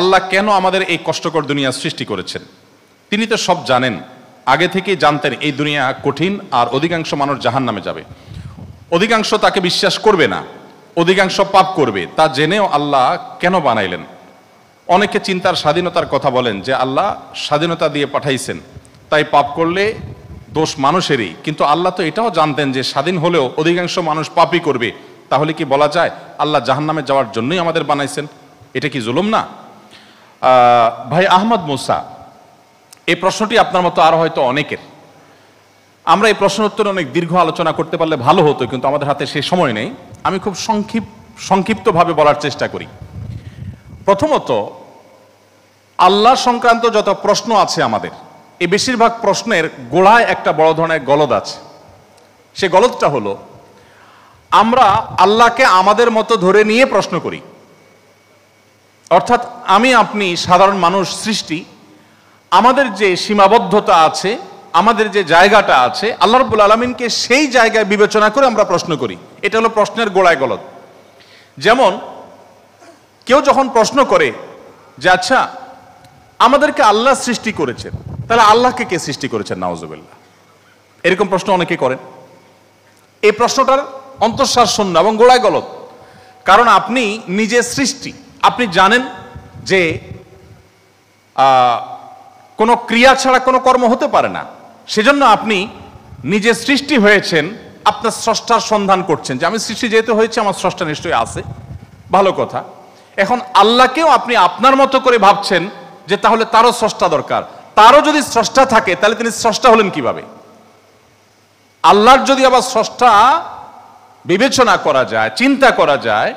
আল্লাহ কেন আমাদের এই কষ্টকর দুনিয়া সৃষ্টি করেছেন। তিনি তো সব জানেন, আগে থেকেই জানতেন এই দুনিয়া কঠিন আর অধিকাংশ মানুষ জাহান্নামে যাবে, অধিকাংশ তাকে বিশ্বাস করবে না, অধিকাংশ পাপ করবে। তা জেনেও আল্লাহ কেন বানাইলেন? অনেকে চিন্তার স্বাধীনতার কথা বলেন যে আল্লাহ স্বাধীনতা দিয়ে পাঠাইছেন, তাই পাপ করলে দোষ মানুষেরই। কিন্তু আল্লাহ তো এটাও জানতেন যে স্বাধীন হলেও অধিকাংশ মানুষ পাপই করবে। তাহলে কি বলা যায় আল্লাহ জাহান্নামে যাওয়ার জন্যই আমাদের বানাইছেন? এটা কি জুলুম না? ভাই আহমদ মুসা, এই প্রশ্নটি আপনার মতো আরো হয়তো অনেকের। আমরা এই প্রশ্ন উত্তরে অনেক দীর্ঘ আলোচনা করতে পারলে ভালো হতো, কিন্তু আমাদের হাতে সেই সময় নেই। আমি খুব সংক্ষিপ্তভাবে বলার চেষ্টা করি। প্রথমত, আল্লাহ সংক্রান্ত যত প্রশ্ন আছে আমাদের, এই বেশিরভাগ প্রশ্নের গোড়ায় একটা বড় ধরনের গলদ আছে। সে গলদটা হলো, আমরা আল্লাহকে আমাদের মতো ধরে নিয়ে প্রশ্ন করি। অর্থাৎ আমি আপনি সাধারণ মানুষ সৃষ্টি, আমাদের যে সীমাবদ্ধতা আছে, আমাদের যে জায়গাটা আছে, আল্লাহ রাব্বুল আলামিনকে সেই জায়গায় বিবেচনা করে আমরা প্রশ্ন করি। এটা হলো প্রশ্নের গোড়ায় গলদ। যেমন কেউ যখন প্রশ্ন করে যে আচ্ছা আমাদেরকে আল্লাহ সৃষ্টি করেছেন, তাহলে আল্লাহকে কে সৃষ্টি করেছেন? নাউজুবিল্লাহ, এরকম প্রশ্ন অনেকে করেন। এই প্রশ্নটার অন্তঃসার শূন্য এবং গোড়ায় গলদ। কারণ আপনি নিজে সৃষ্টি, আপনি জানেন যে কোনো ক্রিয়া ছাড়া কোনো কর্ম হতে পারে না। সেজন্য আপনি নিজে সৃষ্টি হয়েছেন, আপনার স্রষ্টার সন্ধান করছেন যে আমি সৃষ্টি যেহেতু হয়েছে আমার স্রষ্টা নিশ্চয়ই আছে, ভালো কথা। এখন আল্লাহকেও আপনি আপনার মতো করে ভাবছেন যে তাহলে তারও স্রষ্টা দরকার। তারও যদি স্রষ্টা থাকে তাহলে তিনি স্রষ্টা হলেন কিভাবে? আল্লাহর যদি আবার স্রষ্টা বিবেচনা করা যায়, চিন্তা করা যায়,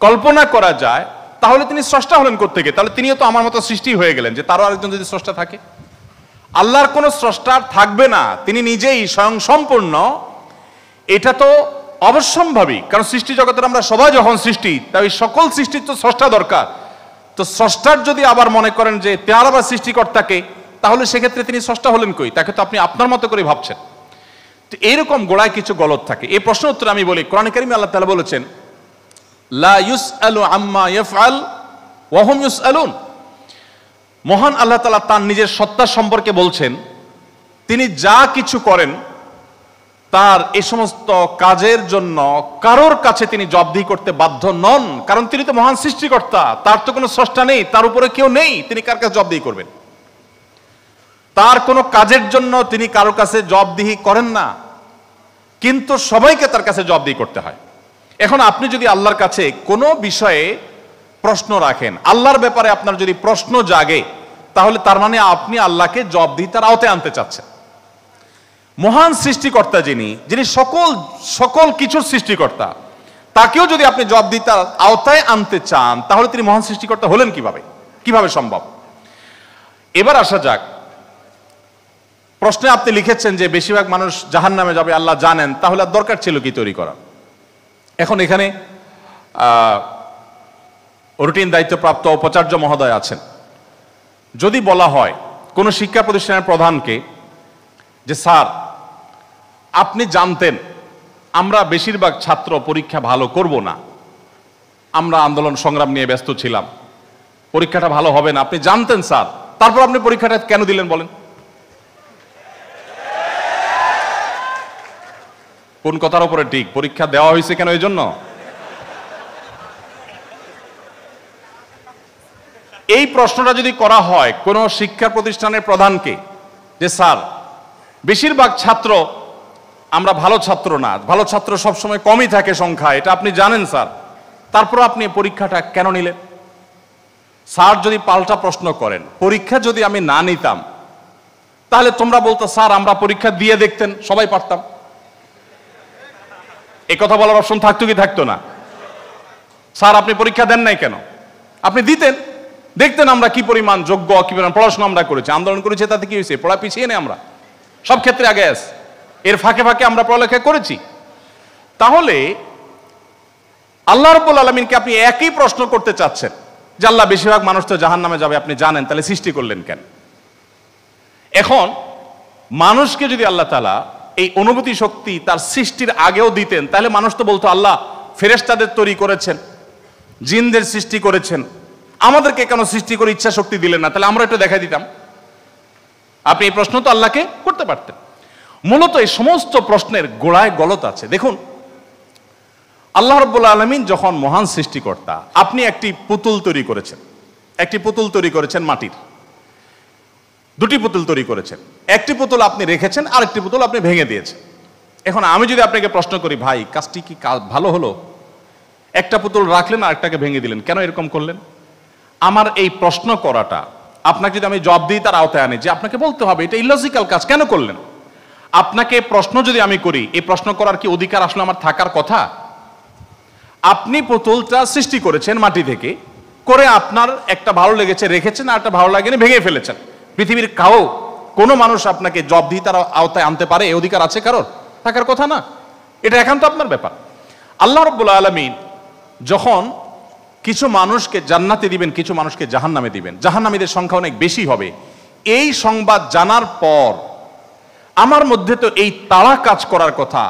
কল্পনা করা যায়, তাহলে তিনি স্রষ্টা হলেন কোত্থেকে? তাহলে তিনিও তো আমার মতো সৃষ্টি হয়ে গেলেন, যে তারও আরেকজন যদি স্রষ্টা থাকে। আল্লাহর কোনো স্রষ্টা থাকবে না, তিনি নিজেই স্বয়ং সম্পূর্ণ। এটা তো অবশ্যম্ভাবী, কারণ সৃষ্টি জগতের আমরা সবাই যখন সৃষ্টি, তাই সকল সৃষ্টির তো স্রষ্টা দরকার। তো স্রষ্টার যদি আবার মনে করেন যে তার আবার সৃষ্টিকর্তাকে, তাহলে সেক্ষেত্রে তিনি স্রষ্টা হলেন কই? তাকে তো আপনি আপনার মতো করে ভাবছেন। তো এইরকম গোড়ায় কিছু গলদ থাকে। এই প্রশ্ন উত্তরে আমি বলি, কোরআনে কারিমে আল্লাহ তাআলা বলেছেন লা ইউসআলু আম্মা ইয়াফআল ওয়া হুম ইউসআলুন। মহান আল্লাহ তাআলা তার নিজের সত্তা সম্পর্কে বলছেন, তিনি যা কিছু করেন তার এই সমস্ত কাজের জন্য কারোর কাছে তিনি জবাবদিহি করতে বাধ্য নন, কারণ তিনি তো মহান সৃষ্টিকর্তা, তার তো কোনো স্রষ্টা নেই, তার উপরে কেউ নেই, তিনি কার কাছে জবাবদিহি করবেন? তার কোনো কাজের জন্য তিনি কারোর কাছে জবাবদিহি করেন না, কিন্তু সবাইকে তার কাছে জবাবদিহি করতে হয়। এখন আপনি যদি আল্লাহর কাছে কোনো বিষয়ে প্রশ্ন রাখেন, আল্লাহর ব্যাপারে আপনার যদি প্রশ্ন জাগে, তাহলে তার মানে আপনি আল্লাহকে জবাবদিহিতার আওতায় আনতে চাচ্ছেন। মহান সৃষ্টিকর্তা যিনি সকল কিছুর সৃষ্টিকর্তা, তাকেও যদি আপনি জবাবদিহিতার আওতায় আনতে চান, তাহলে তিনি মহান সৃষ্টিকর্তা হলেন কিভাবে সম্ভব? এবার আসা যাক, প্রশ্নে আপনি লিখেছেন যে বেশিরভাগ মানুষ জাহান্নামে যাবে আল্লাহ জানেন, তাহলে আর দরকার ছিল কি তৈরি করা? এখন এখানে রুটিন দায়িত্বপ্রাপ্ত উপাচার্য মহোদয় আছেন। যদি বলা হয় কোন শিক্ষা প্রতিষ্ঠানের প্রধানকে যে স্যার আপনি জানতেন আমরা বেশিরভাগ ছাত্র পরীক্ষা ভালো করব না, আমরা আন্দোলন সংগ্রাম নিয়ে ব্যস্ত ছিলাম, পরীক্ষাটা ভালো হবে না, আপনি জানতেন স্যার, তারপর আপনি পরীক্ষাটা কেন দিলেন বলেন? কোন কথার উপরে ঠিক? পরীক্ষা দেওয়া হয়েছে কেন? এই জন্য এই প্রশ্নটা যদি করা হয় কোন শিক্ষা প্রতিষ্ঠানের প্রধানকে যে স্যার বেশিরভাগ ছাত্র আমরা ভালো ছাত্র না, ভালো ছাত্র সবসময় কমই থাকে সংখ্যা, এটা আপনি জানেন স্যার, তারপর আপনি পরীক্ষাটা কেন নিলেন? স্যার যদি পাল্টা প্রশ্ন করেন, পরীক্ষা যদি আমি না নিতাম তাহলে তোমরা বলতো স্যার আমরা পরীক্ষা দিয়ে দেখতেন, সবাই পারতাম। এই কথা বলার অপশন থাকতো কি থাকতো না? স্যার আপনি পরীক্ষা দেন নাই কেন? আপনি দিতেন, দেখতেন আমরা কি পরিমাণ যোগ্য, কি পরিমাণ পড়াশোনা আমরা করেছি, আন্দোলন করেছি, তাতে কি হয়েছে? পড়া পিছিয়ে নেই আমরা, সব ক্ষেত্রে আগে আছি, এর ফাঁকে ফাঁকে আমরা পড়ালেখা করেছি। তাহলে আল্লাহ রাব্বুল আলামিনকে আপনি একই প্রশ্ন করতে চাচ্ছেন যে আল্লাহ বেশিরভাগ মানুষ তো জাহান্নামে যাবে, আপনি জানেন, তাহলে সৃষ্টি করলেন কেন? এখন মানুষকে যদি আল্লাহ তাআলা এই অনুভূতি শক্তি তার সৃষ্টির আগেও দিতেন, তাহলে মানুষ তো বলতো আল্লাহ ফেরেশতাদের তৈরি করেছেন, জিনদের সৃষ্টি করেছেন, আমাদেরকে কেন সৃষ্টি করে ইচ্ছা শক্তি দিলেন না? তাহলে আমরা একটু দেখাই দিতাম। আপনি এই প্রশ্ন তো আল্লাহকে করতে পারতেন। মূলত এই সমস্ত প্রশ্নের গোড়ায় গলত আছে। দেখুন, আল্লাহ রাব্বুল আলামিন যখন মহান সৃষ্টিকর্তা, আপনি একটি পুতুল তৈরি করেছেন, একটি পুতুল তৈরি করেছেন মাটির, দুটি পুতুল তৈরি করেছেন। একটি পুতুল আপনি রেখেছেন, আরেকটি পুতুল আপনি ভেঙে দিয়েছেন। এখন আমি যদি আপনাকে প্রশ্ন করি, ভাই কাজটি কি ভালো হলো? একটা পুতুল রাখলেন আর একটাকে ভেঙে দিলেন, কেন এরকম করলেন? আমার এই প্রশ্ন করাটা আপনাকে যদি আমি জবাব দিই তার আওতায় আনি, যে আপনাকে বলতে হবে এটা ইলজিক্যাল কাজ, কেন করলেন? আপনাকে প্রশ্ন যদি আমি করি, এই প্রশ্ন করার কি অধিকার আসলে আমার থাকার কথা? আপনি পুতুলটা সৃষ্টি করেছেন মাটি থেকে, করে আপনার একটা ভালো লেগেছে রেখেছেন, আর একটা ভালো লাগেনি ভেঙে ফেলেছেন। পৃথিবীর কোনো মানুষ আপনাকে জবাব দিয়ে তার আওতায় আনতে পারে? এই অধিকার আছে কারোর? থাকার কথা না। এটা একান্ত আপনার ব্যাপার। আল্লাহ রাব্বুল আলামিন যখন কিছু মানুষকে জান্নাতে দিবেন, কিছু মানুষকে জাহান্নামে দিবেন, জাহান্নামীদের সংখ্যা অনেক বেশি হবে, এই সংবাদ জানার পর আমার মধ্যে তো এই তাড়া কাজ করার কথা,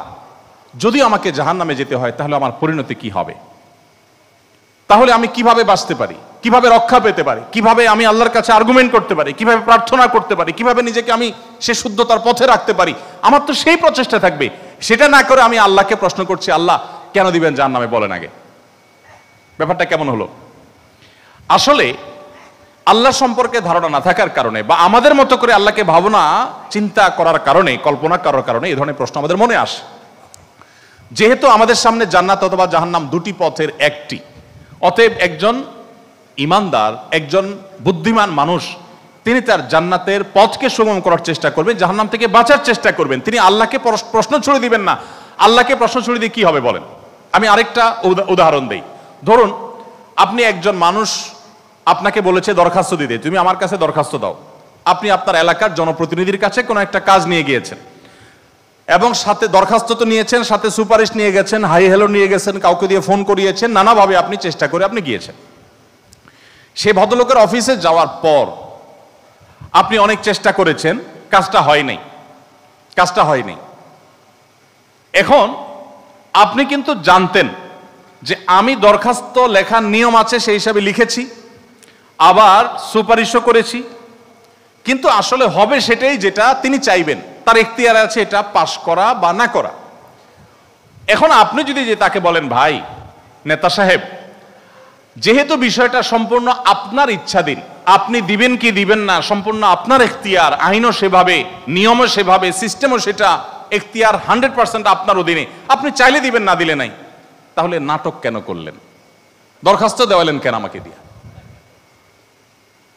যদি আমাকে জাহান্নামে যেতে হয় তাহলে আমার পরিণতি কি হবে? তাহলে আমি কিভাবে বাঁচতে পারি, কিভাবে রক্ষা পেতে পারি, কিভাবে আমি আল্লাহর কাছে আর্গুমেন্ট করতে পারি, কিভাবে প্রার্থনা করতে পারি, কিভাবে নিজেকে আমি সে শুদ্ধতার পথে রাখতে পারি? আমার তো সেই প্রচেষ্টা থাকবে। সেটা না করে আমি আল্লাহকে প্রশ্ন করছি, আল্লাহ কেন দিবেন জাহান্নামে, বলেন আগে। ব্যাপারটা কেমন হলো? আসলে আল্লাহ সম্পর্কে ধারণা না থাকার কারণে, বা আমাদের মতো করে আল্লাহকে ভাবনা চিন্তা করার কারণে, কল্পনা করার কারণে এই ধরনের প্রশ্ন আমাদের মনে আসে। যেহেতু আমাদের সামনে জান্নাত অথবা জাহান্নাম দুটি পথের একটি, অতএব একজন ইমানদার, একজন বুদ্ধিমান মানুষ, তিনি তার জান্নাতের পথকে সুগম করার চেষ্টা করবেন, জাহান্নাম থেকে বাঁচার চেষ্টা করবেন। তিনি আল্লাহকে প্রশ্ন ছুড়ে দিবেন না। আল্লাহকে প্রশ্ন ছুড়ে দিয়ে কি হবে বলেন? আমি আরেকটা উদাহরণ দেই। ধরুন আপনি একজন মানুষ, আপনাকে বলেছে দরখাস্ত দিতে, তুমি আমার কাছে দরখাস্ত দাও। আপনি আপনার এলাকার জনপ্রতিনিধির কাছে কোনো একটা কাজ নিয়ে গিয়েছেন, এবং সাথে দরখাস্ত তো নিয়েছেন, সাথে সুপারিশ নিয়ে গেছেন, হাই হ্যালো নিয়ে গেছেন, কাউকে দিয়ে ফোন করিয়েছেন, নানাভাবে আপনি চেষ্টা করে আপনি গিয়েছেন। সে ভদ্রলোকের অফিসে যাওয়ার পর আপনি অনেক চেষ্টা করেছেন, কাজটা হয় নাই। এখন আপনি কিন্তু জানতেন যে আমি দরখাস্ত লেখার নিয়ম আছে সেই হিসাবে লিখেছি, আবার সুপারিশও করেছি, কিন্তু আসলে হবে সেটাই যেটা তিনি চাইবেন, তার এখতিয়ার আছে এটা পাশ করা বা না করা। এখন আপনি যদি যে তাকে বলেন, ভাই নেতা সাহেব, যেহেতু বিষয়টা সম্পূর্ণ আপনার ইচ্ছাধীন, আপনি দিবেন কি দিবেন না সম্পূর্ণ আপনার এখতিয়ার, আইনও সেভাবে, নিয়মও সেভাবে, সিস্টেমও সেটা, এখতিয়ার 100% আপনার অধীনে, আপনি চাইলে দিবেন, না দিলে নাই, তাহলে নাটক কেন করলেন? দরখাস্ত দেওয়ালেন কেন আমাকে দিয়ে?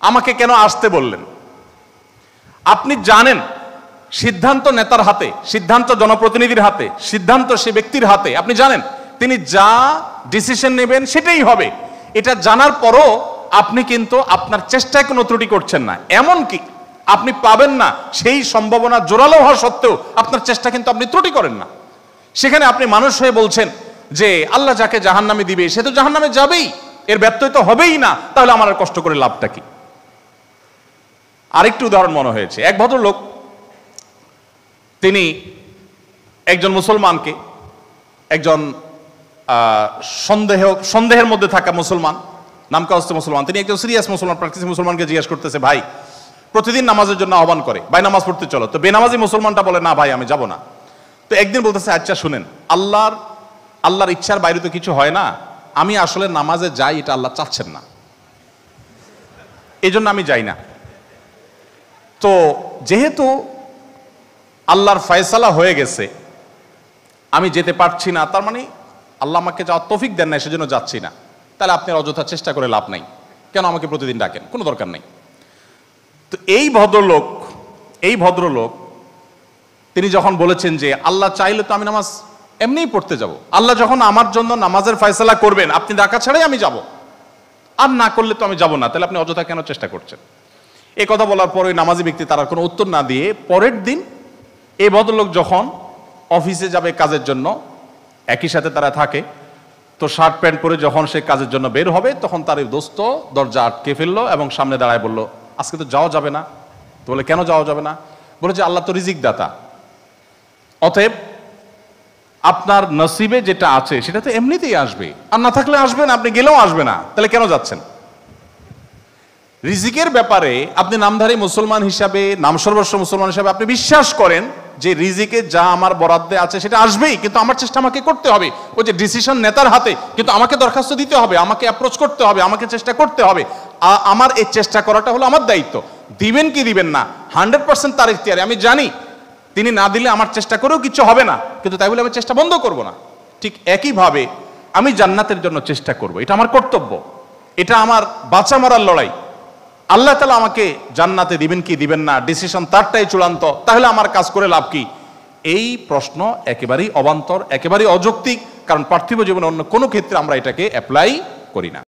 আমাকে কেন আসতে বললেন? আপনি জানেন সিদ্ধান্ত নেতার হাতে, সিদ্ধান্ত জনপ্রতিনিধির হাতে, সিদ্ধান্ত সে ব্যক্তির হাতে। আপনি জানেন তিনি যা ডিসিশন নেবেন সেটাই হবে। এটা জানার পরও আপনি কিন্তু আপনার চেষ্টায় কোনো ত্রুটি করছেন না, এমনকি আপনি পাবেন না সেই সম্ভাবনা জোরালো হওয়া সত্ত্বেও আপনার চেষ্টা কিন্তু আপনি ত্রুটি করেন না। সেখানে আপনি মানুষ হয়ে বলছেন যে আল্লাহ যাকে জাহান্নামে দিবে সে তো জাহান্নামে যাবেই, এর ব্যত্যয় তো হবেই না, তাহলে আমার আর কষ্ট করে লাভটা কি? আরেকটি উদাহরণ মনে হয়েছে। এক ভদ্রলোক, তিনি একজন মুসলমানকে, একজন সন্দেহের মধ্যে থাকা মুসলমান, নামকাওস্ত মুসলমান, তিনি একজন সিরিয়াস মুসলমান, প্র্যাকটিসিং মুসলমানকে জিজ্ঞেস করতেছে, ভাই প্রতিদিন নামাজের জন্য আহ্বান করে, ভাই নামাজ পড়তে চলো। তো বেনামাজি মুসলমানটা বলে, না ভাই আমি যাব না। তো একদিন বলতেছে, আচ্ছা শুনেন, আল্লাহর ইচ্ছার বাইরে তো কিছু হয় না, আমি আসলে নামাজে যাই এটা আল্লাহ চাচ্ছেন না, এই জন্য আমি যাই না। তো যেহেতু আল্লাহর ফয়সালা হয়ে গেছে, আমি যেতে পারছি না, তার মানে আল্লাহ আমাকে যাওয়ার তৌফিক দেন না, সেজন্য যাচ্ছি না। তাহলে আপনি অযথা চেষ্টা করে লাভ নাই, কেন আমাকে প্রতিদিন ডাকেন, কোনো দরকার নেই। তো এই ভদ্রলোক তিনি যখন বলেছেন যে আল্লাহ চাইলে তো আমি নামাজ এমনিই পড়তে যাব, আল্লাহ যখন আমার জন্য নামাজের ফয়সালা করবেন, আপনি ডাকা ছাড়াই আমি যাব, আর না করলে তো আমি যাব না, তাহলে আপনি অযথা কেন চেষ্টা করছেন? এই কথা বলার পরে নামাজি ব্যক্তি তার কোনো উত্তর না দিয়ে পরের দিন এই ভদ্রলোক যখন অফিসে যাবে কাজের জন্য, একই সাথে তারা থাকে, তো শার্ট প্যান্ট পরে যখন সে কাজের জন্য বের হবে, তখন তার এই দোস্ত দরজা আটকে ফেললো এবং সামনে দাঁড়ায় বলল, আজকে তো যাওয়া যাবে না। তো বলে, কেন যাওয়া যাবে না? বলে যে আল্লাহ তো রিজিক দাতা, অতএব আপনার নসিবে যেটা আছে সেটা তো এমনিতেই আসবে, আর না থাকলে আসবে না, আপনি গেলেও আসবে না, তাহলে কেন যাচ্ছেন? রিজিকের ব্যাপারে আপনি নামধারী মুসলমান হিসাবে, নামসর্বস্ব মুসলমান হিসাবে আপনি বিশ্বাস করেন যে রিজিকে যা আমার বরাদ্দে আছে সেটা আসবেই, কিন্তু আমার চেষ্টা আমাকে করতে হবে। ওই যে ডিসিশন নেতার হাতে, কিন্তু আমাকে দরখাস্ত দিতে হবে, আমাকে অ্যাপ্রোচ করতে হবে, আমাকে চেষ্টা করতে হবে। আমার এই চেষ্টা করাটা হলো আমার দায়িত্ব। দিবেন কি দিবেন না 100% তার ইখতিয়ারে। আমি জানি তিনি না দিলে আমার চেষ্টা করেও কিছু হবে না, কিন্তু তাই বলে আমি চেষ্টা বন্ধ করব না। ঠিক একইভাবে আমি জান্নাতের জন্য চেষ্টা করব, এটা আমার কর্তব্য, এটা আমার বাঁচা মরার লড়াই। আল্লাহ তাআলা আমাকে জান্নাতে দিবেন কি দিবেন না ডিসিশন তারটাই চূড়ান্ত, তাহলে আমার কাজ করে লাভ কি? এই প্রশ্ন একেবারেই অবান্তর, একেবারেই অযৌক্তিক, কারণ পার্থিব জীবনে অন্য কোনো ক্ষেত্রে আমরা এটাকে অ্যাপ্লাই করি না।